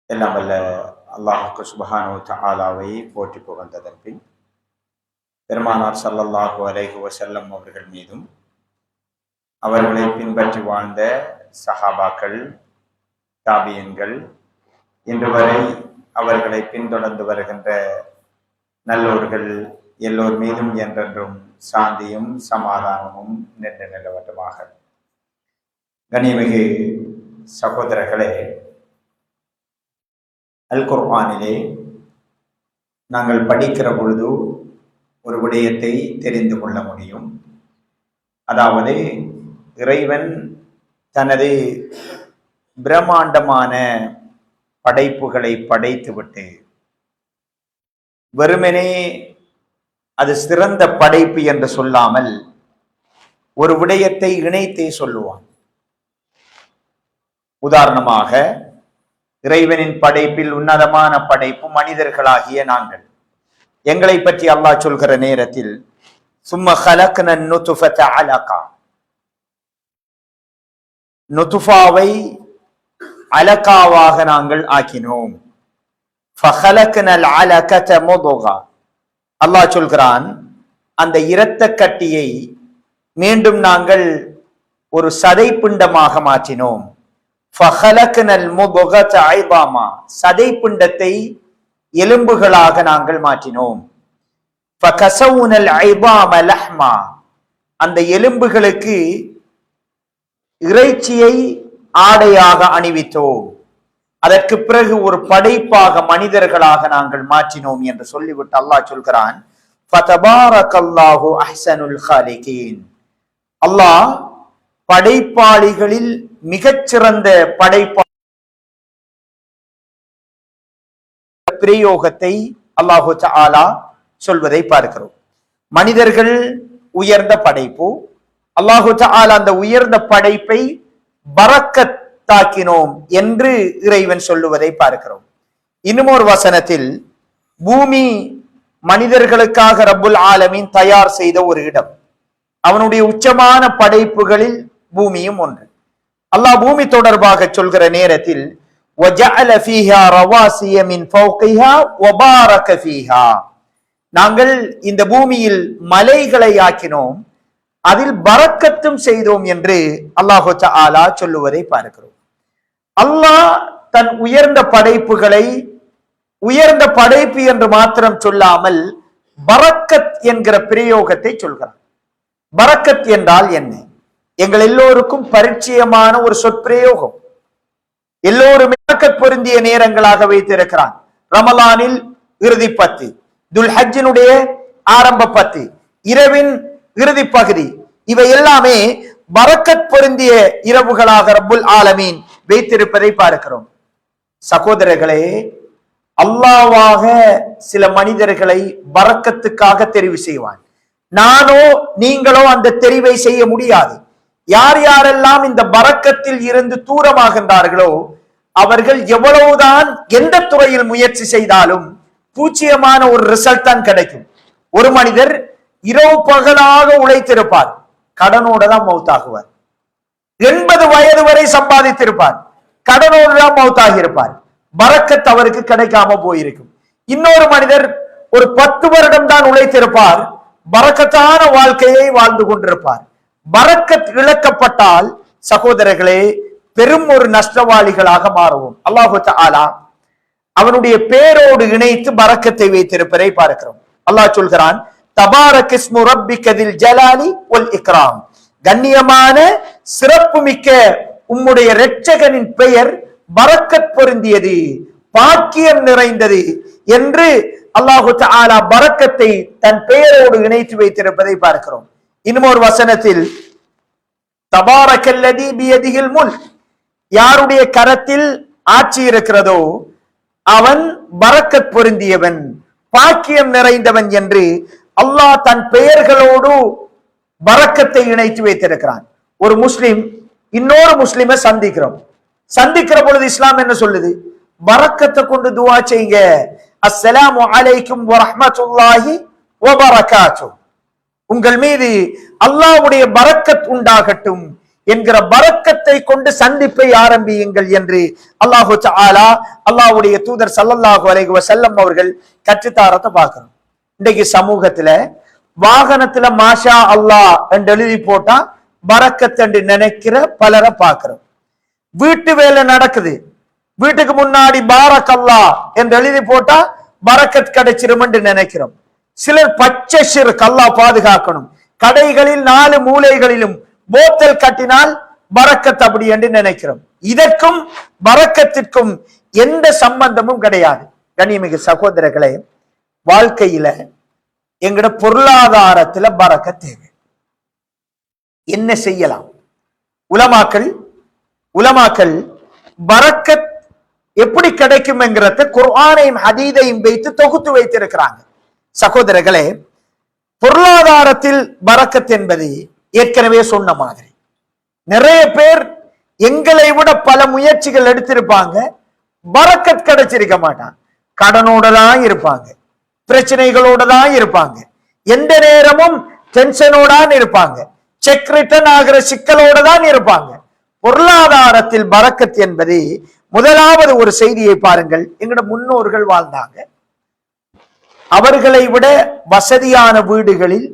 எல்லாம் வல்ல அல்லாஹுக்கு சுப்ஹானஹு தஆலாவை போற்றி புகழ்ந்ததன் பின் பெருமானார் ஸல்லல்லாஹு அலைஹி வஸல்லம் அவர்கள் மீதும் அவர்களை பின்பற்றி வாழ்ந்த சஹாபாக்கள், தாபியன்கள், இன்று வரை அவர்களை பின்தொடர்ந்து வருகின்ற நல்லோர்கள் எல்லோர் மீதும் என்றென்றும் சாந்தியும் சமாதானமும் நின்று நிலவட்டுமாக. கண்ணியமிகு சகோதரர்களே, அல் குர்ஆனிலே நாங்கள் படிக்கிற பொழுது ஒரு விடயத்தை தெரிந்து கொள்ள முடியும். அதாவது இறைவன் தனது பிரம்மாண்டமான படைப்புகளை படைத்துவிட்டு வெறுமனே அது சிறந்த படைப்பு என்று சொல்லாமல் ஒரு விடயத்தை இணைத்தே சொல்லுவான். உதாரணமாக, இறைவனின் படைப்பில் உன்னதமான படைப்பு மனிதர்களாகிய நாங்கள். எங்களை பற்றி அல்லாஹ் சொல்கிற நேரத்தில் சும்ம ஹலக்ன நுத்ஃபத அலகா, நுத்ஃபாவை அலகாவாக நாங்கள் ஆக்கினோம். ஃபஹலக்னல் அலகத முதுகா, அல்லாஹ் சொல்கிறான், அந்த இரத்த கட்டியை மீண்டும் நாங்கள் ஒரு சதை பிண்டமாக மாற்றினோம். ஃபஹலக்னல் முதுகத ஐதாமா, சதை பிண்டத்தை எலும்புகளாக நாங்கள் மாற்றினோம். ஃபகஸவுனல் ஐதாம லஹ்மா, அந்த எலும்புகளுக்கு இறைச்சியை ஆடையாக அணிவித்தோம். அதற்கு பிறகு ஒரு படைப்பாக மனிதர்களாக நாங்கள் மாற்றினோம் என்று சொல்லிவிட்டு அல்லாஹ் சொல்கிறான், ஃபதபாரக்கல்லாஹு அஹ்ஸனுல் காலிகீன், அல்லாஹ் படைப்பாளிகளில் மிகச்சிறந்த படைப்பா பிரயோகத்தை அல்லாஹு தஆலா சொல்வதை பார்க்கிறோம். மனிதர்கள் உயர்ந்த படைப்பு, அல்லாஹு தஆலா அந்த உயர்ந்த படைப்பை பரக்கத்தாக்கினோம் என்று இறைவன் சொல்லுவதை பார்க்கிறோம். இன்னும் ஒரு வசனத்தில், பூமி மனிதர்களுக்காக ரப்புல் ஆலமீன் தயார் செய்த ஒரு இடம், அவனுடைய உச்சமான படைப்புகளில் பூமியும் ஒன்று. அல்லாஹ் பூமி தொடர்பாக சொல்கிற நேரத்தில் وَجَعَلَ فِيهَا رَوَاسِيَ مِنْ فَوْقِهَا وَبَارَكَ فِيهَا, நாங்கள் இந்த பூமியில் மலைகளை ஆக்கினோம், அதில் பரக்கத்தும் செய்தோம் என்று அல்லாஹு தஆலா சொல்லுவதை பார்க்கிறோம். அல்லாஹ் தன் உயர்ந்த படைப்புகளை உயர்ந்த படைப்பு என்று மாத்திரம் சொல்லாமல் பரக்கத் என்கிற பிரயோகத்தை சொல்கிறார். பரக்கத் என்றால் என்ன? எங்கள் எல்லோருக்கும் பரிச்சயமான ஒரு சொற்பிரயோகம். எல்லோருமே பரக்கத் பொருந்திய நேரங்களாக வைத்திருக்கிறான். ரமலானில் இறுதி 10, துல்ஹஜ்ஜினுடைய ஆரம்ப 10, இரவின் இறுதி பகுதி, இவை எல்லாமே பரக்கத் பொருந்திய இரவுகளாக ரப்புல் ஆலமீன் வைத்திருப்பதை பார்க்கிறோம். சகோதரர்களே, அல்லாஹ்வாக சில மனிதர்களை பரக்கத்துக்காக தெரிவு செய்வான். நானோ நீங்களோ அந்த தெரிவை செய்ய முடியாது. யார் யாரெல்லாம் இந்த பரக்கத்தில் இருந்து தூரமாகின்றார்களோ அவர்கள் எவ்வளவுதான் எந்த துறையில் முயற்சி செய்தாலும் பூச்சியமான ஒரு ரிசல்ட் தான் கிடைக்கும். ஒரு மனிதர் இரவு பகலாக உழைத்திருப்பார், கடனோட தான் மௌத்தாகுவார். 80 வயது வரை சம்பாதித்திருப்பார், கடனோடு தான் மௌத்தாகி இருப்பார். பரக்கத் அவருக்கு கிடைக்காம போயிருக்கும். இன்னொரு மனிதர் ஒரு 10 வருடம் தான் உழைத்திருப்பார், பரக்கத்தான வாழ்க்கையை வாழ்ந்து கொண்டிருப்பார். பரக்கத் இழக்கப்பட்டால் சகோதரர்களே பெரும் ஒரு நஷ்டவாளிகளாக மாறுவோம். அல்லாஹு தஆலா அவனுடைய பேரோடு இணைத்து பரக்கத்தை வைத்திருப்பதை பார்க்கிறோம். அல்லாஹ் சொல்கிறான், தபாரக் இஸ்மு ரப்பிகதில் ஜலாலி வல் இக்ராம், கண்ணியமான சிறப்பு மிக்க உம்முடைய இரட்சகனின் பெயர் பரக்கத் பொருந்தியது, பாக்கியம் நிறைந்தது என்று அல்லாஹு தஆலா பரக்கத்தை தன் பெயரோடு இணைத்து வைத்திருப்பதை பார்க்கிறோம். இன்னும் ஒரு வசனத்தில், தபாரக்கல்லதி பியதிஹில் முல்க், யாருடைய கரத்தில் ஆட்சி இருக்கிறதோ அவன் பரக்கத் பொருந்தியவன், பாக்கியம் நிறைந்தவன் என்று அல்லாஹ் தன் பெயர்களோடு பரக்கத்தை இணைத்து வைத்திருக்கிறான். ஒரு முஸ்லிம் இன்னொரு முஸ்லிமை சந்திக்கிற பொழுது இஸ்லாம் என்ன சொல்லுது? பரக்கத்தை கொண்டு துஆ செய்யுங்க. அஸ்ஸலாமு அலைக்கும் வரஹ்மத்துல்லாஹி வபரகாத்துஹு, உங்கள் மீது அல்லாஹ்வுடைய பரக்கத் உண்டாகட்டும், என்கிற பரக்கத்தை கொண்டு சந்திப்பை ஆரம்பியுங்கள் என்று அல்லாஹு தஆலா அல்லாஹ்வுடைய தூதர் ஸல்லல்லாஹு அலைஹி வஸல்லம் அவர்கள் கற்றுத்தாரத்தை பார்க்கிறோம். இன்றைக்கு சமூகத்துல வாகனத்துல மாஷா அல்லாஹ் என்று எழுதி போட்டா பரக்கத் என்று நினைக்கிற பலரை பார்க்கிறோம். வீட்டு வேலை நடக்குது, வீட்டுக்கு முன்னாடி பாரக் அல்லாஹ் என்று எழுதி போட்டா பரக்கத் கிடைச்சிரும் என்று நினைக்கிறோம். சிலர் பச்சை ஷிர்க், அல்லாஹ் பாதுகாக்கணும், கடைகளில் 4 மூலைகளிலும் போத்தல் கட்டினால் பரக்கத் அப்படி என்று நினைக்கிறோம். இதற்கும் பரக்கத்திற்கும் எந்த சம்பந்தமும் கிடையாது. கண்ணியமிகு சகோதரர்களே, வாழ்க்கையில எங்கட பொருளாதாரத்துல பரக்கத் தேவை. என்ன செய்யலாம்? உலமாக்கள் பரக்கத் எப்படி கிடைக்கும் என்கிறத குர்ஆனையும் ஹதீதையும் வைத்து தொகுத்து வைத்திருக்கிறாங்க. சகோதரர்களே, பொருளாதாரத்தில் பரக்கத் என்பது ஏற்கனவே சொன்ன மாதிரி நிறைய பேர் எங்களை விட பல முயற்சிகள் எடுத்திருப்பாங்க, பரக்கத் கிடைச்சிருக்க மாட்டான். கடனோட தான் இருப்பாங்க, பிரச்சனைகளோட தான் இருப்பாங்க, எந்த நேரமும் டென்ஷனோட இருப்பாங்க, செக் ரிட்டர்ன் ஆகிற சிக்கலோட தான் இருப்பாங்க. பொருளாதாரத்தில் பரக்கத் என்பது முதலாவது ஒரு செய்தியை பாருங்கள். எங்கட முன்னோர்கள் வாழ்ந்தாங்க, அவர்களை விட வசதியான வீடுகளில்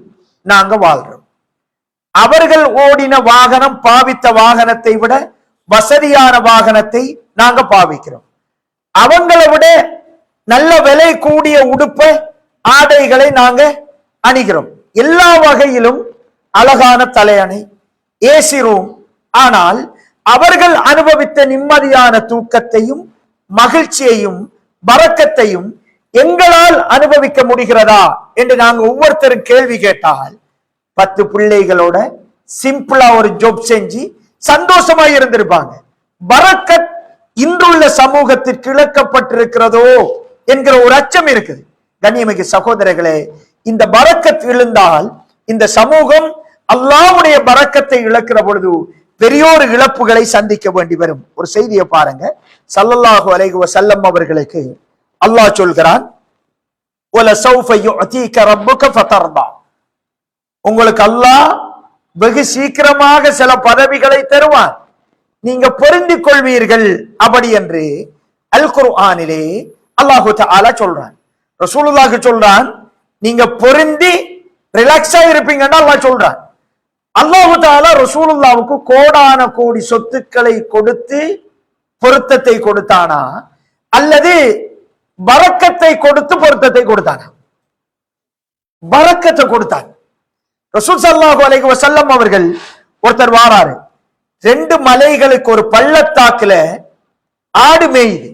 நாங்க வாழ்றோம். அவர்கள் ஓடின வாகனம், பாவித்த வாகனத்தை விட வசதியான வாகனத்தை நாங்க பாவிக்கிறோம். அவங்களை விட நல்ல விலை கூடிய உடுப்பை, ஆடைகளை நாங்க அணிகிறோம். எல்லா வகையிலும் அழகான தலையணை, ஏசி ரூம். ஆனால் அவர்கள் அனுபவித்த நிம்மதியான தூக்கத்தையும் மகிழ்ச்சியையும் பரக்கத்தையும் எங்களால் அனுபவிக்க முடிகிறதா என்று நாங்க ஒவ்வொருத்தரும் கேள்வி கேட்டால் 10 பிள்ளைகளோட சிம்பிளா ஒரு ஜாப் செஞ்சு சந்தோஷமா இருந்திருப்பாங்க. பரக்கத் இன்றுள்ள சமூகத்திற்கு இழக்கப்பட்டிருக்கிறதோ என்கிற ஒரு அச்சம் இருக்குது. கண்ணியமிகு சகோதரர்களே, இந்த பரக்கத் விழுந்தால் இந்த சமூகம் அல்லாஹ்வுடைய பரக்கத்தை இழக்கிற பொழுது பெரியோரு இழப்புகளை சந்திக்க வேண்டி வரும். ஒரு செய்தியை பாருங்க. ஸல்லல்லாஹு அலைஹி வஸல்லம் அவர்களுக்கு அல்லாஹ் சொல்கிறான், வலசௌஃப யுஅதீக ரப்புக ஃபதர்தா. உங்களுக்கு அல்லாஹ் வெகு சீக்கிரமாக சில பதவிகளை தருவான், நீங்க பொருந்திக் கொள்வீர்கள் அப்படி என்று அல் குர்ஆனிலே அல்லாஹு தஆலா சொல்றான். ரசூலுல்லாஹ் சொல்றான், நீங்க பொருந்தி ரிலாக்ஸா இருப்பீங்கன்னா அல்லாஹ் சொல்றான். அல்லாஹு தஆலா ரசூலுல்லாஹ்வுக்கு கோடான கோடி சொத்துக்களை கொடுத்து பொருத்தத்தை கொடுத்தானா, அல்லது பரக்கத்தை கொடுத்து பொருத்தத்தை கொடுத்தானா? பரக்கத்தை கொடுத்தான். ரசூல் ஸல்லல்லாஹு அலைஹி வஸல்லம் அவர்கள் ஒருத்தர் வாராரு, 2 மலைகளுக்கு ஒரு பள்ளத்தாக்குல ஆடு மேயுது.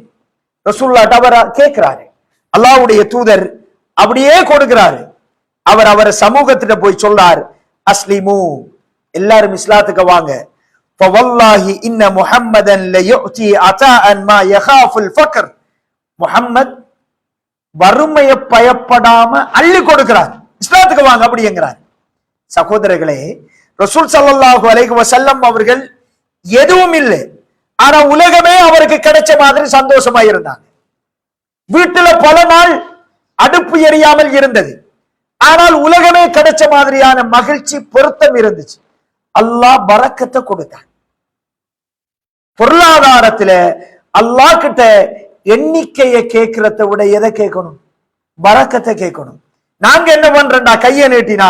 ரசூலுல்லாஹ் அவர் கேட்கிறாரு, அல்லாஹ்வுடைய தூதர் அப்படியே கொடுக்கிறாரு. அவர் சமூகத்திட்ட போய் சொல்றார், அஸ்லிமு, எல்லாரும் இஸ்லாத்துக்கு வாங்க. ஃபவல்லாஹி இன்ன முஹம்மதன் லயுதி அதாஅன் மா யகாஃபுல் ஃபக்ர். முஹம்மத் வறுமையை பயப்படாம அள்ளி கொடுக்கிறார், இஸ்லாத்துக்கு வாங்க அப்படிங்கிறார். சகோதரர்களே, ரசூல் ஸல்லல்லாஹு அலைஹி வஸல்லம் அவர்கள் எதுவும் இல்லை, ஆனா உலகமே அவருக்கு கிடைச்ச மாதிரி சந்தோஷமா இருந்தாங்க. வீட்டுல பல நாள் அடுப்பு எரியாமல் இருந்தது, ஆனால் உலகமே கிடைச்ச மாதிரியான மகிழ்ச்சி, பொருத்தம் இருந்துச்சு. அல்லாஹ் பரக்கத்தை கொடுத்தான். பொருளாதாரத்துல அல்லாஹ் கிட்ட எண்ணிக்கையை கேட்கிறத விட எதை கேட்கணும்? பரக்கத்தை கேட்கணும். நாங்க என்ன பண்றோம்னா, கையை நீட்டினா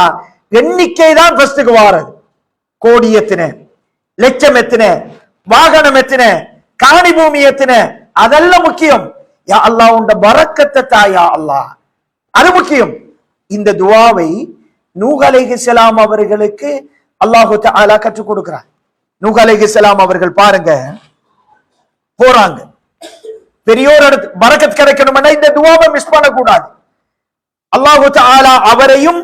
எண்ணிக்கை தான் ஃபர்ஸ்டுக்கு வாரது. கோடி எத்தனை, லட்சம் எத்தனை, வாகனம் எத்தனை, காணி பூமி எத்தனை, அதெல்லாம் முக்கியம். யா அல்லாஹ் உண்ட பரக்கத்தை தாயா அல்லாஹ், அது முக்கியம். இந்த துஆவை நூஹ் அலைஹிஸ்ஸலாம் அவர்களுக்கு அல்லாஹு தஆலா கற்றுக் கொடுக்கிறார். நூஹ் அலைஹிஸ்ஸலாம் அவர்கள் பாருங்க, போறாங்க, பெரியோர் பரக்கத் கிடைக்கணும்னா இந்த துஆவை மிஸ் பண்ணக்கூடாது. அல்லாஹு தஆலா அவரையும்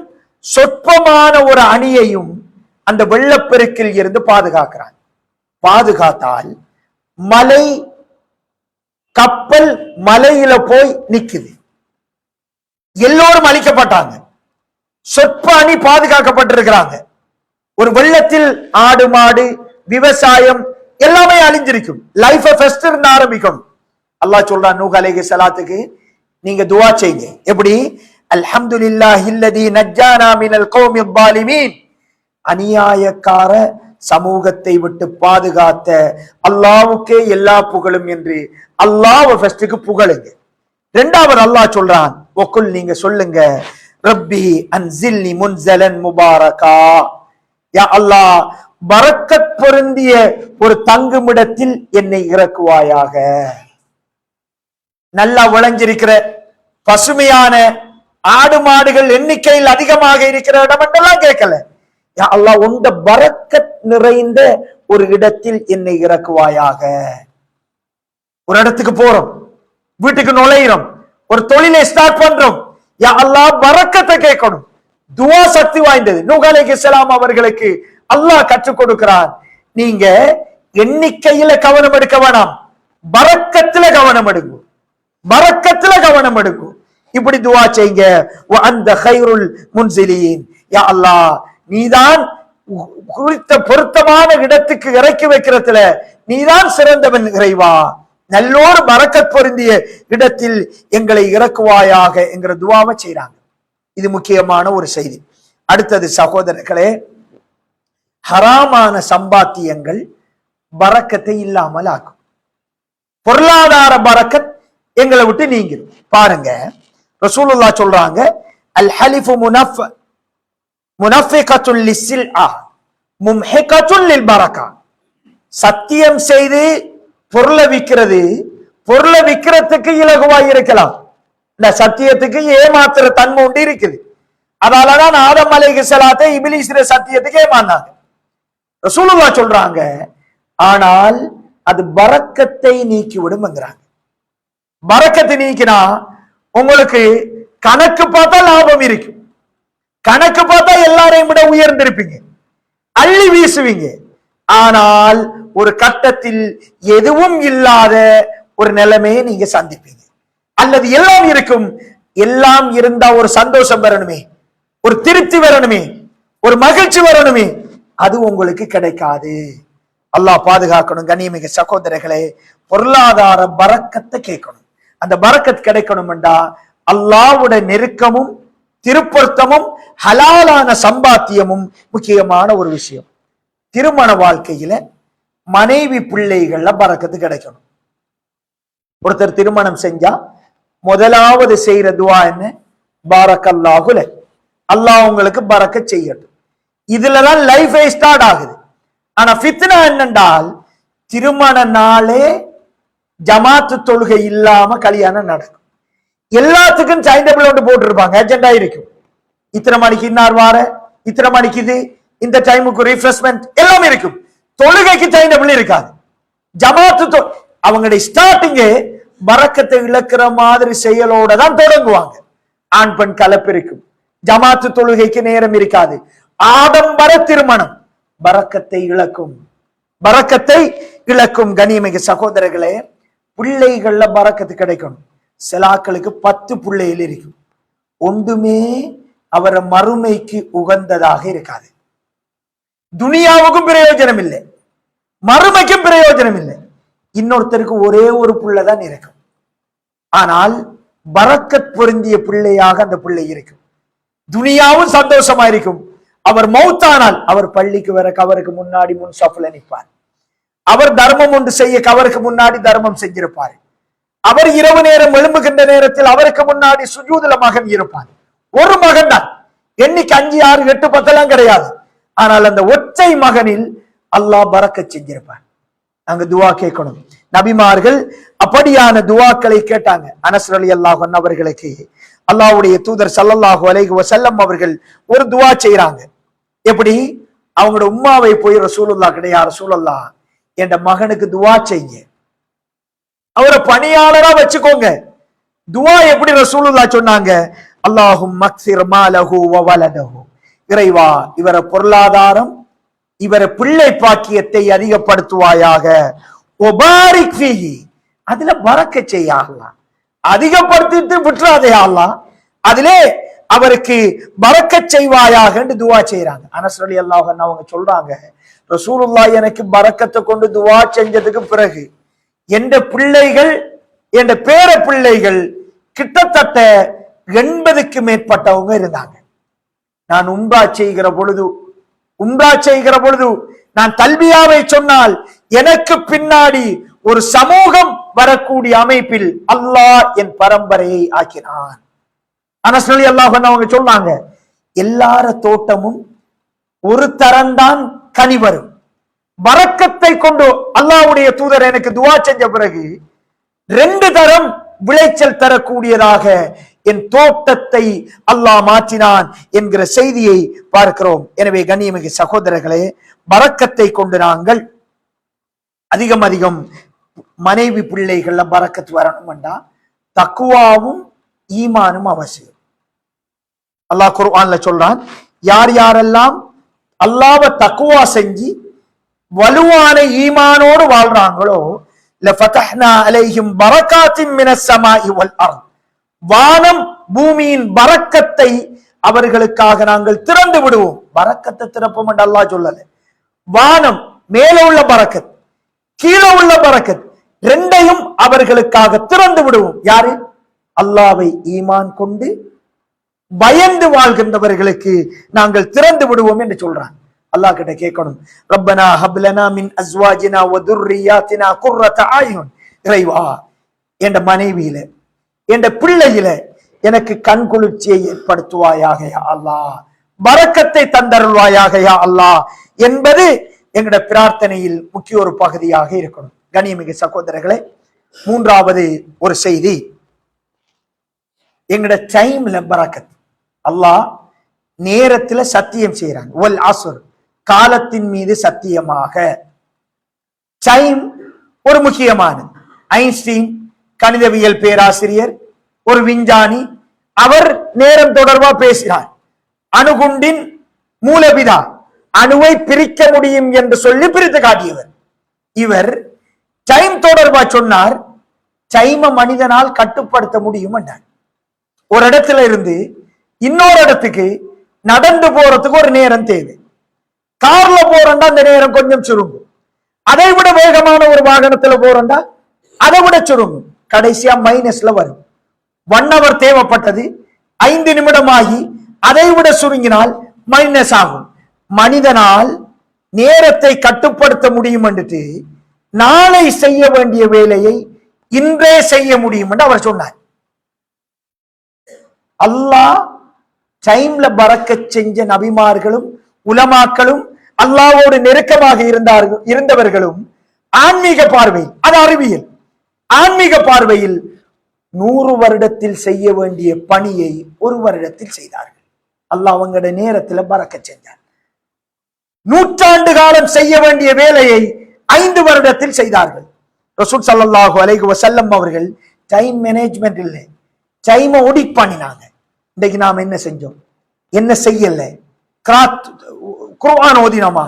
சொற்பமான ஒரு அணியையும் அந்த வெள்ளப்பெருக்கில் இருந்து பாதுகாக்கிறான். பாதுகாத்தால் மலை, கப்பல் மலையில போய் நிக்குது. எல்லோரும் அழிக்கப்பட்டாங்க, சொற்ப அணி பாதுகாக்கப்பட்டிருக்கிறாங்க. ஒரு வெள்ளத்தில் ஆடு மாடு விவசாயம் எல்லாமே அழிஞ்சிருக்கும். லைஃப் ஃபர்ஸ்ட் இருந்து ஆரம்பிக்கணும். அல்லாஹ் சொல்றான் நூஹ் அலைஹிஸ்ஸலாத்துக்கு, நீங்க துஆ செய்யுங்க. எப்படி? அல்ஹம்துலில்லாஹி அல்லதி நஜ்ஜானா மினல் கௌமில் ஸாலிமீன். அநியாயக்கார சமூகத்தை விட்டு பாதுகாத்த அல்லாஹ்வுக்கே எல்லா புகழும் என்று அல்லாஹ் ஃபர்ஸ்டுக்கு புகழுங்க. இரண்டாவது அல்லாஹ் சொல்றான், ஒக்குல் நீங்க சொல்லுங்க, ரப்பி அன்சில்னி முன்ஸலன் முபாரகா, யா அல்லாஹ் பரக்கத் பொருந்திய ஒரு தங்குமிடத்தில் என்னை இறக்குவாயாக. நல்லா விளைஞ்சிருக்கிற பசுமையான ஆடு மாடுகள் எண்ணிக்கையில் அதிகமாக இருக்கிற இடம் என்றெல்லாம் கேட்கல. யா அல்லாஹ் உண்ட பரக்கத் நிறைந்த ஒரு இடத்தில் என்னை இறக்குவாயாக. ஒரு இடத்துக்கு போறோம், வீட்டுக்கு நுழையிறோம், ஒரு தொழிலை ஸ்டார்ட் பண்றோம், யா அல்லாஹ் பரக்கத்தை கேட்கணும். துவா சக்தி வாய்ந்தது. நூஹ் அலைஹிஸ்ஸலாம் அவர்களுக்கு அல்லாஹ் கற்றுக் கொடுக்கிறான், நீங்க எண்ணிக்கையில கவனம் எடுக்க வேணாம், பரக்கத்துல கவனம் எடுக்கும், பரக்கத்துல கவனம் எடுக்கும். இப்படி துவா செய்யுங்க. வ அந்த கைருல் முன்சிலீன், யா அல்லாஹ் நீதான் குறித்த பொருத்தமான இடத்துக்கு இறக்கி வைக்கிறதுல நீதான் சிறந்தவன் இறைவா, நல்லோரு பரக்கத் பொருந்திய இடத்தில் எங்களை இறக்குவாயாக என்கிற துவாவை செய்றாங்க. இது முக்கியமான ஒரு செய்தி. அடுத்தது சகோதரர்களே, ஹராமான சம்பாத்தியங்கள் பரக்கத்தை இல்லாமல் ஆக்கும். பொருளாதார பரக்கத் எங்களை விட்டு நீங்கிடும். பாருங்க, ரசூலுல்லாஹ் சொல்றாங்க, அல் ஹலிஃபு முனஃபிகத்துல் லிஸ்ஸில்ஆ மும்ஹிகத்துல் லில் பரக்கா. சத்தியம் செய்து பொருளை விற்கிறது, பொருளை விற்கிறதுக்கு இலகுவாய் இருக்கலாம், இந்த சத்தியத்துக்கு ஏமாத்துற தன்மை உண்டு இருக்குது. அதனாலதான் ஆதம் அலைஹிஸ்ஸலாத்தை இப்லீஸ் சத்தியத்துக்கு ஏமாந்தாங்க. ரசூலுல்லாஹ் சொல்றாங்க, ஆனால் அது பரக்கத்தை நீக்கி விடும்ங்கிறாங்க. பரக்கத்தை நீக்கினா உங்களுக்கு கணக்கு பார்த்தா லாபம் இருக்கும், கணக்கு பார்த்தா எல்லாரையும் விட உயர்ந்திருப்பீங்க, அள்ளி வீசுவீங்க. ஆனால் ஒரு கட்டத்தில் எதுவும் இல்லாத ஒரு நிலைமையை நீங்க சந்திப்பீங்க. அல்லது எல்லாம் இருக்கும், எல்லாம் இருந்தா ஒரு சந்தோஷம் வரணுமே, ஒரு திருப்தி வரணுமே, ஒரு மகிழ்ச்சி வரணுமே, அது உங்களுக்கு கிடைக்காது. அல்லாஹ் பாதுகாக்கணும். கண்ணியமிகு சகோதரர்களே, பொருளாதார பரக்கத்தை கேட்கணும். அந்த பரக்கத் கிடைக்கணும்டா அல்லாஹ்வுடைய நெருக்கமும் திருப்பொருத்தமும் ஹலாலான சம்பாத்தியமும் முக்கியமான ஒரு விஷயம். திருமண வாழ்க்கையில மனைவி பிள்ளைகள்ல பரக்கத்து கிடைக்கணும். ஒருத்தர் திருமணம் செஞ்சா முதலாவது செய்யற துவா என்ன? பாரக்கல்லாஹு லக், அல்லாஹ் உங்களுக்கு பரக்கத் செய்யட்டும். இதுலதான் லைஃபே ஸ்டார்ட் ஆகுது. ஆனா ஃபித்னா என்னென்றால், திருமண நாளே ஜமாத்து தொழுகை இல்லாம கல்யாணம் நடக்கும். எல்லாத்துக்கும் டைம் டேபிள் ஒன்று போட்டுருப்பாங்க, அஜெண்டா இருக்கும். இத்தனை மணிக்கு இன்னார் வார, இத்தனை மணிக்கு இது, இந்த டைமுக்கு ரிஃப்ரெஷ்மெண்ட் எல்லாம் இருக்கும். தொழுகைக்கு டைம் டேபிள் இருக்காது. ஜமாத்து அவங்களுடைய ஸ்டார்டிங்கே பரக்கத்தை இழக்கிற மாதிரி செயலோட தான் தொடங்குவாங்க. ஆண் பெண் கலப்பு இருக்கும், ஜமாத்து தொழுகைக்கு நேரம் இருக்காது. ஆடம்பர திருமணம் பரக்கத்தை இழக்கும், பரக்கத்தை இழக்கும். கண்ணியமிகு சகோதரர்களே, பிள்ளைகள்ல பரக்கத்து கிடைக்கணும். சிலாக்களுக்கு 10 பிள்ளைகள் இருக்கும், ஒன்றுமே அவரை மறுமைக்கு உகந்ததாக இருக்காது. துனியாவுக்கும் பிரயோஜனம் இல்லை, மறுமைக்கும் பிரயோஜனம் இல்லை. இன்னொருத்தருக்கு ஒரே ஒரு பிள்ளைதான் இருக்கும், ஆனால் பரக்கத் பொருந்திய பிள்ளையாக அந்த பிள்ளை இருக்கும். துனியாவும் சந்தோஷமா இருக்கும். அவர் மௌத்தானால் அவர் பள்ளிக்கு வர கவருக்கு முன்னாடி முன் சஃப்ல நிற்பார். அவர் தர்மம் ஒன்று செய்ய கவருக்கு முன்னாடி தர்மம் செஞ்சிருப்பார். அவர் இரவு நேரம் எழும்புகின்ற நேரத்தில் அவருக்கு முன்னாடி சுஜூதுல மகன் இருப்பார். ஒரு மகன் தான், எண்ணிக்கை 5, 6, 8, 10 எல்லாம் கிடையாது. ஆனால் அந்த ஒற்றை மகனில் அல்லாஹ் பரக்கத் செஞ்சிருப்பார். நாங்க துவா கேட்கணும். நபிமார்கள் அப்படியான துவாக்களை கேட்டாங்க. அனஸ் ரலியல்லாஹு அன்ஹு அவர்களுக்கு அல்லாஹ்வுடைய தூதர் ஸல்லல்லாஹு அலைஹி வஸல்லம் அவர்கள் ஒரு துவா செய்றாங்க. எப்படி? அவங்களோட உம்மாவை போய் ரசூலுல்லாஹ் கிட்ட, யா ரசூலல்லாஹ் என்ற மகனுக்கு துவா செய்ய, அவரை பணியாளரா வச்சுக்கோங்க. துவா எப்படி ரசூலுல்லாஹ் சொன்னாங்க? அல்லாஹும் மக்ஸிர் மாலஹு வ வலதஹு, இறைவா இவர பொருளாதாரம், இவர பிள்ளை பாக்கியத்தை அதிகப்படுத்துவாயாக. ஒபாரிக் ஃபீஹி, அதுல பரக்கத் செய்ய அல்லாஹ், அதிகப்படுத்திட்டு விட்டுறாதே அல்லாஹ், அதிலே அவருக்கு பரக்கத் செய்வாயாக என்று துவா செய்யறாங்க. அனஸ் ரலியல்லாஹு அன்ஹு அவங்க சொல்றாங்க, ரசூலுல்லாஹ் எனக்கு பரக்கத்தை கொண்டு துவா செஞ்சதுக்கு பிறகு என்ற பிள்ளைகள், என்ற பேர பிள்ளைகள் கிட்டத்தட்ட 80க்கு மேற்பட்டவங்க இருந்தாங்க. நான் உம்ரா செய்கிற பொழுது நான் தல்பியாவை சொன்னால் எனக்கு பின்னாடி ஒரு சமூகம் வரக்கூடிய அமைப்பில் அல்லாஹ் என் பரம்பரையை ஆக்கினான். அனஸ் ரலியல்லாஹு அன்ஹு அவங்க சொன்னாங்க, எல்லார தோட்டமும் ஒரு தரம்தான் கனி வரும். பரக்கத்தை கொண்டு அல்லாஹ்வுடைய தூதர் எனக்கு துஆ செஞ்ச பிறகு 2 தரம் விளைச்சல் தரக்கூடியதாக என் தோட்டத்தை அல்லாஹ் மாற்றினான் என்கிற செய்தியை பார்க்கிறோம். எனவே கண்ணியமிகு சகோதரர்களே, பரக்கத்தை கொண்டு நாங்கள் அதிகம் மனைவி பிள்ளைகள்ல பரக்கத்து வரணும்டா தக்குவாவும் ஈமானும் அவசியம். அல்லாஹ் குர்ஆன்ல சொல்றான், யார் யாரெல்லாம் அல்லாஹ்வை தக்குவா செஞ்சு வலுவான ஈமானோடு வாழ்றாங்களோ லஃபதஹ்னா அலைஹிம் பரகாத்தின் மினஸ் ஸமாஇ வல் அர்த், வானம் பூமியின் பரக்கத்தை அவர்களுக்காக நாங்கள் திறந்து விடுவோம். பரக்கத்தை திறப்போம் என்று அல்லாஹ் சொல்லல. வானம் மேல உள்ள பரக்கத், கீழே உள்ள பரக்கத், 2ஐயும் அவர்களுக்காக திறந்து விடுவோம். யாரு? அல்லாஹ்வை ஈமான் கொண்டு பயந்து வாழ்கின்றவர்களுக்கு நாங்கள் திறந்து விடுவோம் என்று சொல்றான். அல்லாஹ் கிட்ட கேட்கணும், ரப்பனா ஹப்லனா மின் அஸ்வாஜினா வ துர்ரியாத்தினா குர்ரத ஆயுன், இறைவா என்ற மனைவியில என்ற பிள்ளையில எனக்கு கண் குளிர்ச்சியை ஏற்படுத்துவாயாக யா அல்லாஹ், பரக்கத்தை தந்தருள்வாயாக யா அல்லாஹ் என்பது எங்களுடைய பிரார்த்தனையில் முக்கிய ஒரு பகுதியாக இருக்கணும். கண்ணியமிகு சகோதரர்களே, 3வது ஒரு செய்தி, எங்களுடைய டைம்ல பரக்கத். அல்லாஹ் நேரத்துல சத்தியம் செய்யறாங்க. வல் அஸ்ர், காலத்தின் மீது சத்தியமாக. டைம் ஒரு முக்கியமானது. ஐன்ஸ்டீன் கணிதவியல் பேராசிரியர், ஒரு விஞ்ஞானி, அவர் நேரம் தொடர்பா பேசினார். அணுகுண்டின் மூலபிதா, அணுவை பிரிக்க முடியும் என்று சொல்லி பிரித்து காட்டியவர். இவர் டைம் தொடர்பா சொன்னார், டைம மனிதனால் கட்டுப்படுத்த முடியும் என்றார். ஒரு இடத்துல இருந்து இன்னொரு இடத்துக்கு நடந்து போறதுக்கு ஒரு நேரம் தேவை. கார்ல போறண்டா அந்த நேரம் கொஞ்சம் சுருங்கும். அதை விட வேகமான ஒரு வாகனத்துல போறண்டா அதை விட சுருங்கும். கடைசியா மைனஸ்ல வரும். 1 hour தேவைப்பட்டது 5 நிமிடமாகி அதை விட சுருங்கினால் மைனஸ் ஆகும். மனிதனால் நேரத்தை கட்டுப்படுத்த முடியும் என்று நாளை செய்ய வேண்டிய வேலையை இன்றே செய்ய முடியும் என்று அவர் சொன்னார். அல்லாஹ் டைம்ல பரக்கத் செஞ்ச நபிமார்களும் உலமாக்களும் அல்லாஹ்வோடு நெருக்கமாக இருந்தவர்களும் ஆன்மீக பார்வையில், அது அறிவியல், ஆன்மீக பார்வையில் 100 வருடத்தில் செய்ய வேண்டிய பணியை 1 வருடத்தில் செய்தார்கள். அல்லாஹ் அவங்களுடைய நேரத்துல பரக்கத் செஞ்சார். 100 ஆண்டு காலம் செய்ய வேண்டிய வேலையை 5 வருடத்தில் செய்தார்கள். ரசூல் ஸல்லல்லாஹு அலைஹி வஸல்லம் அவர்கள் டைம் மேனேஜ்மெண்ட் இல்லை, டைமை ஆடிட் பண்ணினாங்க. இன்னைக்கு நாம் என்ன செஞ்சோம், என்ன செய்யல, குர்ஆன் ஓதினோமா,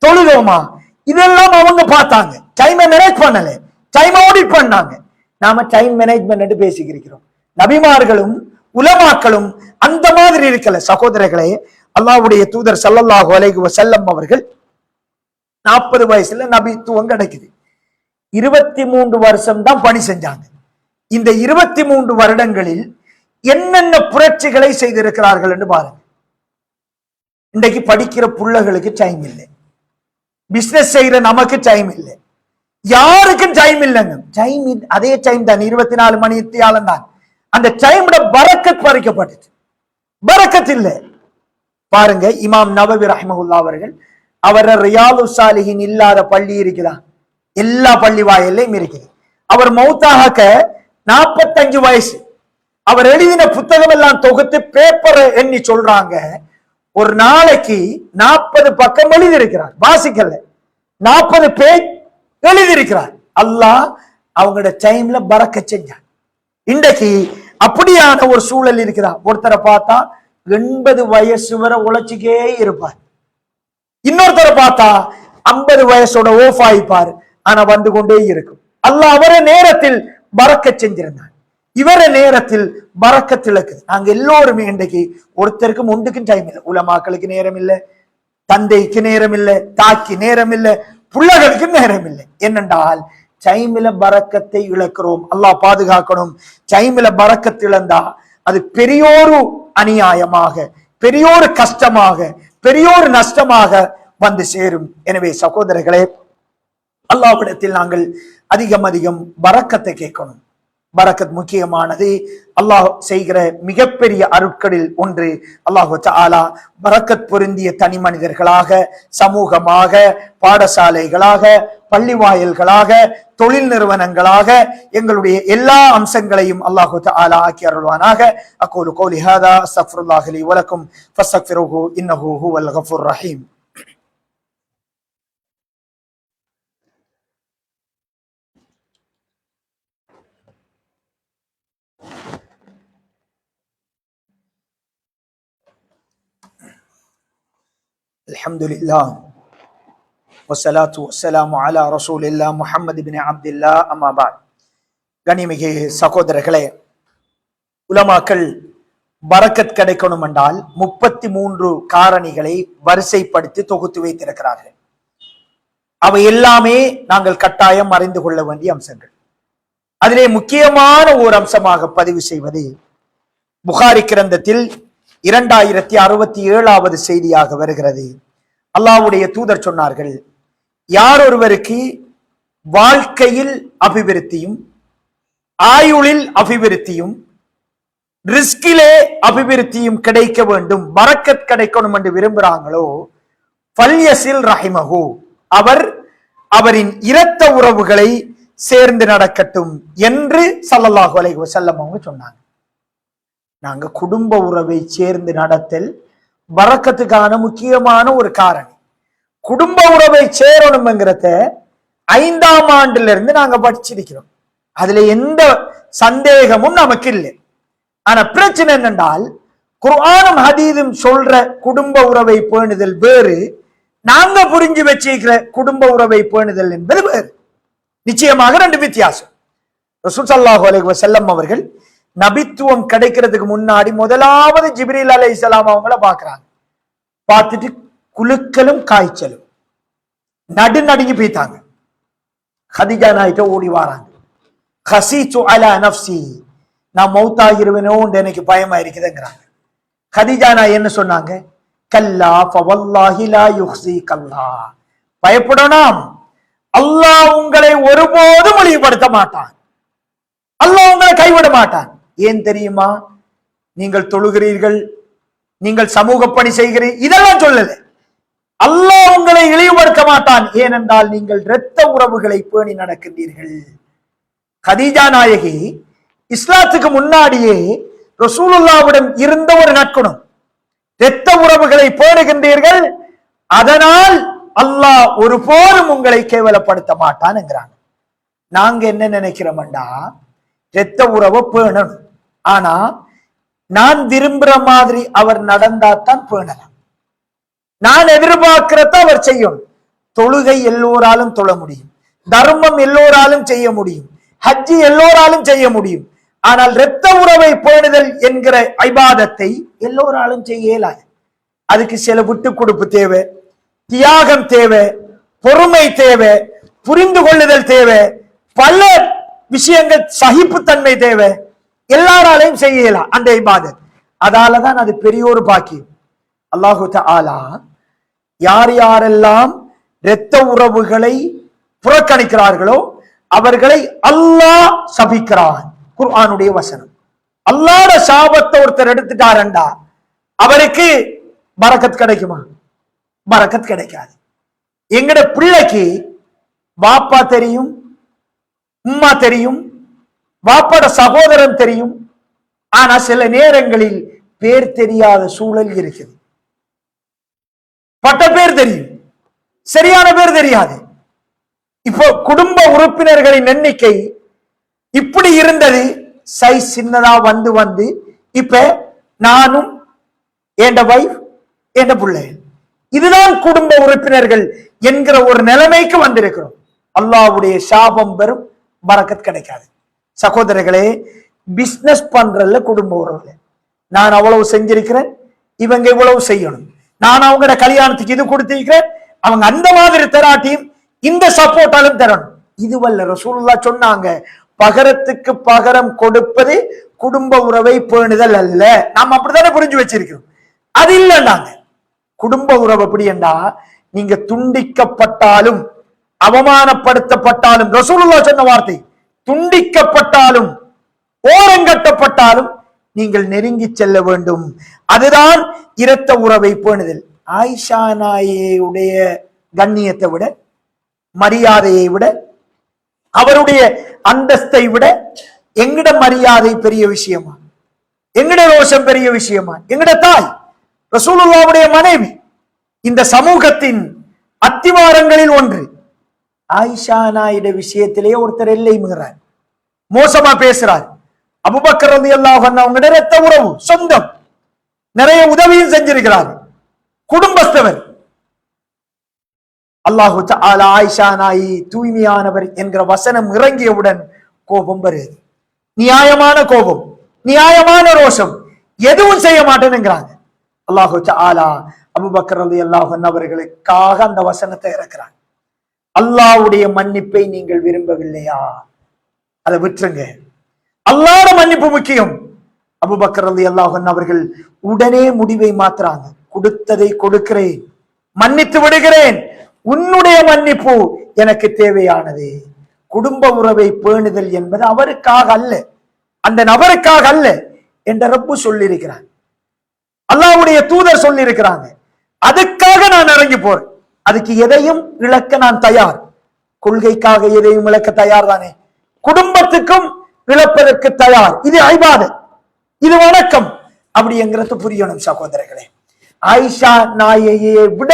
தொழுதோமா, இதெல்லாம் அவங்க பார்த்தாங்க. டைமை மேனேஜ் பண்ணல, டைமை ஆடிட் பண்ணாங்க. நாம டைம் மேனேஜ்மெண்ட் பேசிக்கிறோம். நபிமார்களும் உலமாக்களும் அந்த மாதிரி இருக்கல. சகோதரர்களே, அல்லாஹ்வுடைய தூதர் ஸல்லல்லாஹு அலைஹி வஸல்லம் அவர்கள் 40 வயசுல நபித்துவம் கிடைக்குது. 23 வருஷம் தான் பணி செஞ்சாங்க. இந்த 23 வருடங்களில் என்னென்ன புரட்சிகளை செய்திருக்கிறார்கள் என்று பாருங்க. இன்றைக்கு படிக்கிற புள்ளைகளுக்கு டைம் இல்லை, பிசினஸ் செய்யற நமக்கு டைம் இல்லை, யாருக்கும் டைம் இல்லைங்க. டைம் அதே டைம் தான், 24 மணி தியாலம் தான். அந்த டைமோட பரக்கத் பறிக்கப்பட்டுச்சு, பரக்கத் இல்லை. பாருங்க, இமாம் நவவி ரஹ்மத்துல்லாஹி அவர்கள், அவர ரியாலு சாலிஹின் இல்லாத பள்ளி இருக்குதா? எல்லா பள்ளி வாயிலையும் இருக்குது. அவர் மௌத்தாக 45 வயசு. அவர் எழுதின புத்தகம் எல்லாம் தொகுத்து பேப்பரை எண்ணி சொல்றாங்க, ஒரு நாளைக்கு 40 பக்கம் எழுதியிருக்கிறார். வாசிக்கல, 40 பேஜ் எழுதியிருக்கிறார். அல்லாஹ் அவங்களோட டைம்ல பரக்கத் செஞ்சார். இன்றைக்கு அப்படியான ஒரு சூழல் இருக்கிறா. ஒருத்தரை பார்த்தா 80 வயசு வரை உழைச்சிக்கே இருப்பார். இன்னொருத்தரை பார்த்தா 50 வயசோட ஓஃப் ஆயிப்பார், ஆனா வந்து கொண்டே இருக்கும். அல்லாஹ் அவர நேரத்தில் பரக்கத் செஞ்சிருந்தார், இவர நேரத்தில் பரக்கத் இழக்குது. நாங்க எல்லோருமே இன்றைக்கு ஒருத்தருக்கும் ஒன்றுக்கும் டைம் இல்லை. உலமாக்களுக்கு நேரம் இல்லை, தந்தைக்கு நேரம் இல்லை, தாய்க்கு நேரம் இல்லை, பிள்ளைகளுக்கு நேரம் இல்லை. என்னென்றால் டைம்ல பரக்கத்தை இழக்கிறோம். அல்லாஹ் பாதுகாக்கணும். டைம்ல பரக்கத் இழந்தா அது பெரியோரு அநியாயமாக, பெரியோரு கஷ்டமாக, பெரியோரு நஷ்டமாக வந்து சேரும். எனவே சகோதரர்களே, அல்லாஹ்விடத்தில் நாங்கள் அதிகம் அதிகம் பரக்கத்தை கேட்கணும். பரக்கத் முக்கியமானது. அல்லாஹ் செய்கிற மிகப்பெரிய அருட்களில் ஒன்று. அல்லாஹு தஆலா பரக்கத் பொருந்திய தனி மனிதர்களாக, சமூகமாக, பாடசாலைகளாக, பள்ளி வாயில்களாக, தொழில் நிறுவனங்களாக எங்களுடைய எல்லா அம்சங்களையும் அல்லாஹு தஆலா ஆக்கி அருள்வானாக. அகூலு கௌலி ஹாதா அஸ்தக்ஃபிருல்லாஹ லி வ லக்கும் ஃபஸ்தக்ஃபிருஹு இன்னஹு ஹுவல் கஃபூர் ரஹீம். அல்ஹம்துலில்லாஹ் வஸ்ஸலாத்து வஸ்ஸலாமு அலா ரசூலில்லாஹ் முஹம்மது இப்னு அப்துல்லாஹ். அம்மா பஅத். கனிமிகு சகோதரர்களே, உலமாக்கள் பரக்கத் கிடைக்கணும் என்றால் 33 காரணிகளை வரிசைப்படுத்தி தொகுத்து வைத்திருக்கிறார்கள். அவை எல்லாமே நாங்கள் கட்டாயம் அறிந்து கொள்ள வேண்டிய அம்சங்கள். அதிலே முக்கியமான ஓர் அம்சமாக பதிவு செய்வது புகாரி கிரந்தத்தில் 2067வது செய்தியாக வருகிறது. அல்லாஹ்வுடைய தூதர் சொன்னார்கள், யார் ஒருவருக்கு வாழ்க்கையில் அபிவிருத்தியும், ஆயுளில் அபிவிருத்தியும், ரிஸ்கிலே அபிவிருத்தியும் கிடைக்க வேண்டும், பரக்கத் கிடைக்கணும் என்று விரும்புகிறாங்களோ, ஃபல்யஸில் ரஹிமஹு, அவர் அவரின் இரத்த உறவுகளை சேர்ந்து நடக்கட்டும் என்று ஸல்லல்லாஹு அலைஹி வஸல்லம் அவங்க சொன்னாங்க. நாங்க குடும்ப உறவை சேர்ந்து நடத்தல் பரக்கத்துக்கான முக்கியமான ஒரு காரணம். குடும்ப உறவை சேரணும்ங்கிறத 5ஆம் ஆண்டுல இருந்து நாங்க படிச்சிருக்கிறோம். அதுல எந்த சந்தேகமும் நமக்கு இல்லை. ஆனா பிரச்சனை என்னென்றால், குர்ஆனும் ஹதீஸும் சொல்ற குடும்ப உறவை பேணுதல் வேறு, நாங்க புரிஞ்சு வச்சிருக்கிற குடும்ப உறவை பேணுதல் என்பது வேறு. நிச்சயமாக 2 வித்தியாசம். ரசூல் ஸல்லல்லாஹு அலைஹி வஸல்லம் அவர்கள் நபித்துவம் கிடைக்கிறதுக்கு முன்னாடி முதலாவது ஜிப்ரீல் அலைஹிஸ்ஸலாம் அவங்கள பாக்குறாங்க. பார்த்துட்டு குலுக்கலும் காய்ச்சலும் நடுநடுங்கி போயிட்டாங்க. ஹதீஜா நாயிட்ட ஓடி வாராங்க. ஹஸீது அலா நஃப்ஸி, நான் மௌத்தாகிருவேனோ எனக்கு பயமா இருக்குதுங்கிறாங்க. ஹதீஜா நாய் என்ன சொன்னாங்க? கல்லா ஃபவல்லாஹி லா யுஹ்ஸீகல்லா, பயப்படணும், அல்லாஹ் உங்களை ஒருபோதும் ஒளிப்படுத்த மாட்டான், அல்லாஹ் உங்களை கைவிட மாட்டான். ஏன் தெரியுமா? நீங்கள் தொழுகிறீர்கள், நீங்கள் சமூக பணி செய்கிறீர்கள், இதெல்லாம் சொல்லல. அல்லாஹ் உங்களை இழிவுபடுத்த மாட்டான், ஏனென்றால் நீங்கள் இரத்த உறவுகளை பேணி நடக்கின்றீர்கள். கதீஜா நாயகி இஸ்லாத்துக்கு முன்னாடியே ரசூலுல்லாஹ்விடம் இருந்த ஒரு நற்குணம், இரத்த உறவுகளை பேணுகின்றீர்கள், அதனால் அல்லாஹ் ஒருபோதும் உங்களை கேவலப்படுத்த மாட்டான் என்கிறாங்க. நாங்க என்ன நினைக்கிறோம்டா, இரத்த உறவை பேணணும், ஆனா நான் விரும்புற மாதிரி அவர் நடந்தாத்தான் பேணலாம், நான் எதிர்பார்க்கிறத அவர் செய்யணும். தொழுகை எல்லோராலும் தொழ முடியும், தர்மம் எல்லோராலும் செய்ய முடியும், ஹஜ்ஜி எல்லோராலும் செய்ய முடியும், ஆனால் இரத்த உறவை பேணுதல் என்கிற இபாதத்தை எல்லோராலும் செய்ய இயலாது. அதுக்கு சில விட்டு கொடுப்பு தேவை, தியாகம் தேவை, பொறுமை தேவை, புரிந்து கொள்ளுதல் தேவை, பல விஷயங்கள், சகிப்புத்தன்மை தேவை. எல்லாராலையும் செய்யலாம் அந்த இபாதத். அதாலதான் அது பெரிய ஒரு பாக்கியம். அல்லாஹு தஆலா யார் யாரெல்லாம் இரத்த உறவுகளை புறக்கணிக்கிறார்களோ அவர்களை அல்லாஹ் சபிக்கிறான். குர்ஆனுடைய வசனம். அல்லாஹ்வுடைய சாபத்தை ஒருத்தர் எடுத்துட்டாரண்டா அவருக்கு பரக்கத் கிடைக்குமா? பரக்கத் கிடைக்காது. எங்கட பிள்ளைக்கு பாப்பா தெரியும், உம்மா தெரியும், வாப்பட சகோதரன் தெரியும், ஆனா சில நேரங்களில் பேர் தெரியாத சூழல் இருக்குது. பட்ட பேர் தெரியும், சரியான பேர் தெரியாது. இப்போ குடும்ப உறுப்பினர்களின் எண்ணிக்கை இப்படி இருந்தது, சைஸ் சின்னதா வந்து வந்து இப்ப நானும் என் வைஃப் என் பிள்ளை, இதுதான் குடும்ப உறுப்பினர்கள் என்கிற ஒரு நிலைமைக்கு வந்திருக்கிறோம். அல்லாஹ்வுடைய சாபம் பெறும், பரக்கத் கிடைக்காது. சகோதரர்களே, பிசினஸ் பண்றதுல குடும்ப உறவுல நான் அவ்வளவு செஞ்சிருக்கிறேன், இவங்க இவ்வளவு செய்யணும், நான் அவங்களோட கல்யாணத்துக்கு இது கொடுத்திருக்கிறேன், அவங்க அந்த மாதிரி தராட்டியும் இந்த சப்போர்ட்டாலும் தரணும். இதுவல்ல. ரசூலுல்லாஹ் சொன்னாங்க, பகரத்துக்கு பகரம் கொடுப்பது குடும்ப உறவை பேணுதல் அல்ல. நாம் அப்படித்தானே புரிஞ்சு வச்சிருக்கிறோம். அது இல்லைன்னாங்க. குடும்ப உறவு எப்படி என்றா, நீங்க துண்டிக்கப்பட்டாலும் அவமானப்படுத்தப்பட்டாலும், ரசூலுல்லாஹ் சொன்ன வார்த்தை, துண்டிக்கப்பட்டாலும் ஓரங்கட்டப்பட்டாலும் நீங்கள் நெருங்கி செல்ல வேண்டும். அதுதான் இரத்த உறவை பேணுதல். ஆயிஷா நாயுடைய கண்ணியத்தை விட, மரியாதையை விட, அவருடைய அந்தஸ்தை விட எங்கட மரியாதை பெரிய விஷயமா? எங்கட ரோஷம் பெரிய விஷயமா? எங்கட தாய் ரசூலுல்லாஹ்வுடைய மனைவி, இந்த சமூகத்தின் அத்திவாரங்களில் ஒன்று. ஆயிஷா நாயுடைய விஷயத்திலேயே ஒருத்தர் எல்லை மீறார், மோசமா பேசுறார். அபூபக்கர் ரலியல்லாஹு அன்ஹு அவங்க இரத்த உறவு, சொந்தம், நிறைய உதவியும் செஞ்சிருக்கிறார், குடும்பஸ்தவர். அல்லாஹு தஆலா ஆயிஷா நாயி தூய்மையானவர் என்கிற வசனம் இறங்கியவுடன் கோபம் வருது. நியாயமான கோபம், நியாயமான ரோஷம், எதுவும் செய்ய மாட்டேன்னுங்கிறாங்க. அல்லாஹு தஆலா அபூபக்கர் ரலியல்லாஹு அன்ஹு அவர்களுக்காக அந்த வசனத்தை இறக்குறாங்க. அல்லாஹ்வுடைய மன்னிப்பை நீங்கள் விரும்பவில்லையா? அதை விட்டுருங்க, அல்லாஹ்வுடைய மன்னிப்பு முக்கியம். அபூபக்கர் ரலியல்லாஹு அன்ஹு அவர்கள் உடனே முடிவை மாத்துறாங்க. கொடுத்ததை கொடுக்கிறேன், மன்னித்து விடுகிறேன், உன்னுடைய மன்னிப்பு எனக்கு தேவையானது. குடும்ப உறவை பேணுதல் என்பது அவருக்காக அல்ல, அந்த நபருக்காக அல்ல என்ற ரப்பு சொல்லியிருக்கிறார், அல்லாஹ்வுடைய தூதர் சொல்லி இருக்கிறாங்க. அதுக்காக நான் இறங்கி போறேன், அதுக்கு எதையும் இழக்க நான் தயார். கொள்கைக்காக எதையும் இழக்க தயார் தானே, குடும்பத்துக்கும் இழப்பதற்கு தயார். இது இபாதத், இது வணக்கம். அப்படிங்கிறது புரியணும் சகோதரர்களே. ஆயிஷா நாயையை விட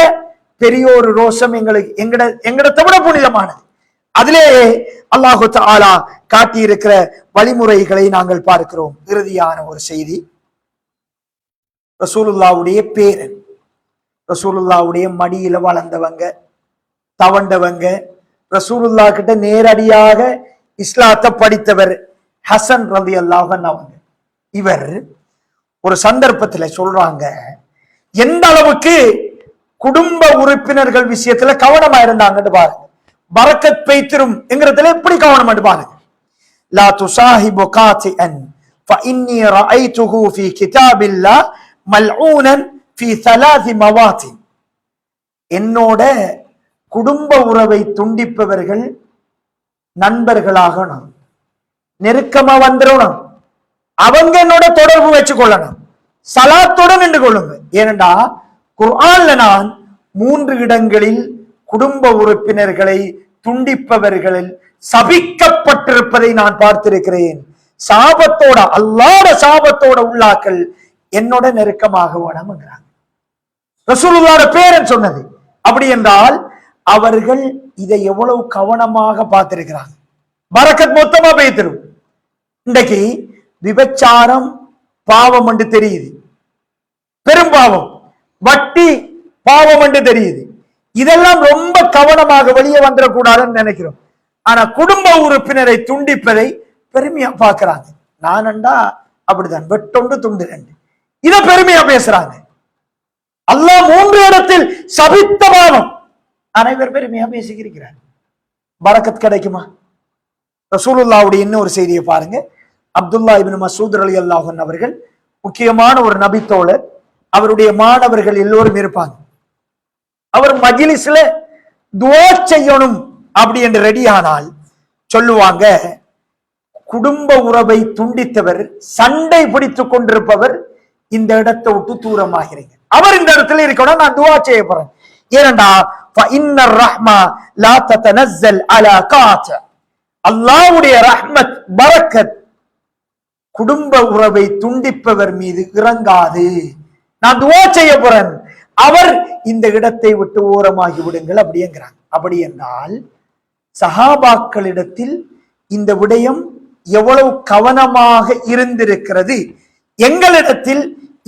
பெரிய ஒரு ரோஷம் எங்களுக்கு எங்கடத்தை விட புனிதமானது. அதிலேயே அல்லாஹு தஆலா காட்டியிருக்கிற வழிமுறைகளை நாங்கள் பார்க்கிறோம். இறுதியான ஒரு செய்தி, ரசூலுல்லாஹ்வுடைய பேரன், ரசூலுல்லாஹ்வுடைய மடியில வளர்ந்தவங்க, தவண்டவங்க, ரசூலுல்லாஹ் கிட்ட நேரடியாக இஸ்லாத்தை படித்தவர் ஹசன் ரலியல்லாஹு அன்ஹு. இவர் ஒரு சந்தர்ப்பத்துல சொல்றாங்க, எந்த அளவுக்கு குடும்ப உறுப்பினர்கள் விஷயத்துல கவனமா இருந்தாங்கன்னு பாருங்க. பரக்கத் பெய்திரும் என்கிறதுல எப்படி கவனம் பாருங்க. லா துசாஹிபு காத்திஅன் ஃபஇன்னி ரஅய்துஹு ஃபீ கிதாபில்லாஹ் மல்ஊனன் ஃபீ ثلاث மவாத்தின். என்னோட குடும்ப உறவை துண்டிப்பவர்கள் நண்பர்களாகணும், நெருக்கமா வந்துடணும், அவங்க என்னோட தொடர்பு வச்சு கொள்ளணும், சலாத்துடன் நின்று கொள்ளுங்க. ஏனென்றா குர்ஆன்ல நான் 3 இடங்களில் குடும்ப உறுப்பினர்களை துண்டிப்பவர்களில் சபிக்கப்பட்டிருப்பதை நான் பார்த்திருக்கிறேன். சாபத்தோட, அல்லாஹ்வுடைய சாபத்தோட உள்ளாக்கள் என்னோட நெருக்கமாக வேணும்ங்கிறாங்க. ரசூலுல்லாஹ்வுடைய பேரன் சொன்னது. அப்படி என்றால் அவர்கள் இதை எவ்வளவு கவனமாக பார்த்திருக்கிறாங்க. பரக்கத் மொத்தமா பெய்திரும். இன்றைக்கு விபச்சாரம் பாவம் என்று தெரியுது, பெரும்பாவம், வட்டி பாவம் என்று தெரியுது. இதெல்லாம் ரொம்ப கவனமாக வெளியே வந்துடக்கூடாதுன்னு நினைக்கிறோம். ஆனா குடும்ப உறுப்பினரை துண்டிப்பதை பெருமையா பார்க்கிறாங்க. நானண்டா அப்படிதான், வெட்டொண்டு துண்டு ரெண்டு, இத பெருமையா பேசுறாங்க. அல்லாஹ் 3 இடத்தில் சபித்த பாவம், அனைவர் பெருமையா பேசிக்கிறார். பரக்கத் கிடைக்குமா? ரசூலுல்லாஹ்வுடைய இன்னொரு செய்தியை பாருங்க. அப்துல்லா இப்னு மஸ்ஊத் ரலியல்லாஹு அன்ஹு அவர்கள் முக்கியமான ஒரு நபித்தோழர். அவருடைய மாணவர்கள் எல்லோரும் இருப்பாங்க. அவர் மஜ்லிஸ்ல துஆ செய்யணும் அப்படி என்று ரெடி ஆனால் சொல்லுவாங்க, குடும்ப உறவை துண்டித்தவர், சண்டை பிடித்துக் கொண்டிருப்பவர் இந்த இடத்தை விட்டு தூரமாகிறீங்க, அவர் இந்த இடத்துல இருக்கணும், நான் துஆ செய்ய போறேன். ஏனண்டா ஃபஇன்னர் ரஹ்மா லா ததனஸ்ஸல் அலா காத், அல்லாஹ்வுடைய ரஹ்மத், பரக்கத் குடும்ப உறவை துண்டிப்பவர் மீது இறங்காது, நான் துஆ செய்ய போறேன், அவர் இந்த இடத்தை விட்டு ஓரமாகி விடுங்கள் அப்படிங்கிறாங்க. அப்படி என்றால் சஹாபாக்களிடத்தில் இந்த விடயம் எவ்வளவு கவனமாக இருந்திருக்கிறது, எங்களிடத்தில்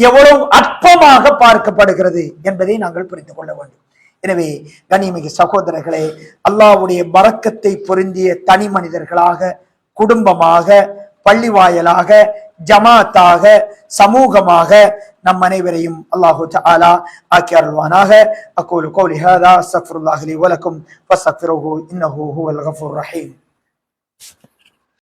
எவ்வளவு அற்பமாக பார்க்கப்படுகிறது என்பதை நாங்கள் புரிந்து கொள்ள வேண்டும். எனவே கண்ணியமிகு சகோதரர்களே, அல்லாஹ்வுடைய பரக்கத்தை பொருந்திய தனி மனிதர்களாக, குடும்பமாக, பள்ளி வாயலாக, ஜமாத்தாக, சமூகமாக நம் அனைவரையும் அல்லாஹு தஆலா ஆக்கி அருள்வானாக. அகூலு கௌலி ஹாதா அஸ்தக்ஃபிருல்லாஹி லி வ லக்கும் ஃபஸ்தக்ஃபிருஹு இன்னஹு ஹுவல் கஃபூர் ரஹீம்.